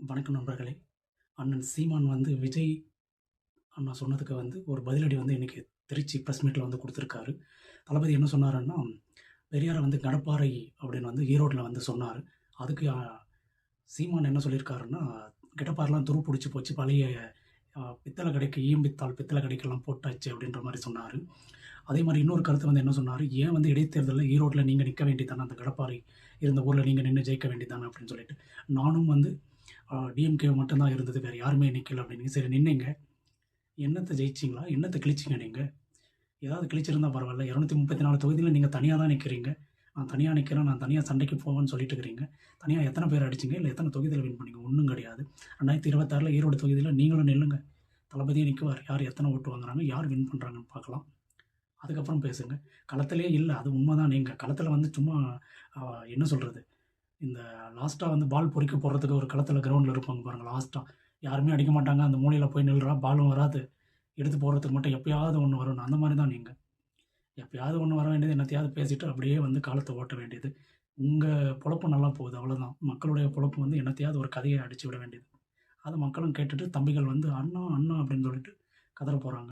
வணக்கம் நண்பர்களே! அண்ணன் சீமான் வந்து விஜய் அண்ணா சொன்னதுக்கு வந்து ஒரு பதிலடி வந்து இன்னைக்கு திருச்சி பிரஸ் மீட்ல வந்து குடுத்துருக்காரு. தளபதி என்ன சொன்னாருன்னா, பெரியார வந்து கடப்பாரை அப்படின்னு வந்து ஈரோட்ல வந்து சொன்னாரு. அதுக்கு சீமான் என்ன சொல்லியிருக்காருன்னா, "கடப்பாரைலாம் துரு புடிச்சு போச்சு. பழைய பித்தள கடைக்கு ஈயம் பித்தள கடைக்கெல்லாம் போட்டாச்சு" அப்படின்ற மாரி சொன்னாரு. அதே மாரி இன்னொரு கருத்து வந்து என்ன சொன்னாரு, "ஏன் வந்து இடைத்தேர்தல்ல ஈரோட்ல நீங்க நிக்க வேண்டியது தானே, அந்த கடப்பாரை இருந்த ஊர்ல நீங்க நின்னு ஜெயிக்க வேண்டியது தானே" அப்படின்னு சொல்லிட்டு. நானும் வந்து டிஎம்கே மட்டும் தான் இருந்தது. வேற யாருமே நிக்கல அப்படின்னு. சரி நின்னீங்க. என்னத்த ஜெயிச்சீங்களா? என்னத்த கிழிச்சீங்க நீங்க? ஏதாவது கிழிச்சிருந்தா பரவால்ல. 234 தொகுதியில நீங்க தனியா தான் நிக்கிறீங்க. நான் தனியா நிக்கிறேன், நான் தனியா சண்டைக்கு போவேன்னு சொல்லிட்டு இருக்கிறீங்க. தனியா எத்தன பேர் அடிச்சீங்க? இல்ல எத்தன தொகுதியில வின் பண்ணீங்க? ஒண்ணும் கிடையாது. 2026ல ஈரோடு தொகுதியில நீங்களும் நில்லுங்க. தளபதியும் நிக்குவாரு. யார் எத்தன ஓட்டு வாங்குறாங்க? யார் வின் பண்றாங்கன்னு பார்க்கலாம். அதுக்கப்புறம் பேசுங்க. களத்திலேயே இல்ல. அது உண்மதான். நீங்க களத்தில வந்து சும்மா அ என்ன சொல்றது? இந்த லாஸ்ட்டா வந்து பால் பொறுக்கி போடுறதுக்கு ஒரு களத்தில கிரவுண்ட்ல இருப்பாங்க பாருங்க லாஸ்ட்டா. யாருமே அடிக்க மாட்டாங்க. அந்த மூலையில போய் நில்றா, பாலும் வராது. எடுத்து போடுறதுக்கு மட்டும் எப்பயாவது ஒண்ணு வரும்னு. அந்த மாரி தான் நீங்க. எப்பயாவது ஒண்ணு வர வேண்டியது என்னத்தையாவது பேசிட்டு அப்படியே வந்து காலத்த ஓட்ட வேண்டியது. உங்க பொழப்பு நல்லா போகுது அவ்வளோதான். மக்களுடைய பொழப்பு வந்து என்னத்தையாவது ஒரு கதைய அடிச்சு விட வேண்டியது. அத மக்களும் கேட்டுட்டு தம்பிகள் வந்து "அண்ணா, அண்ணா" அப்படின்னு சொல்லிட்டு கதற போறாங்க.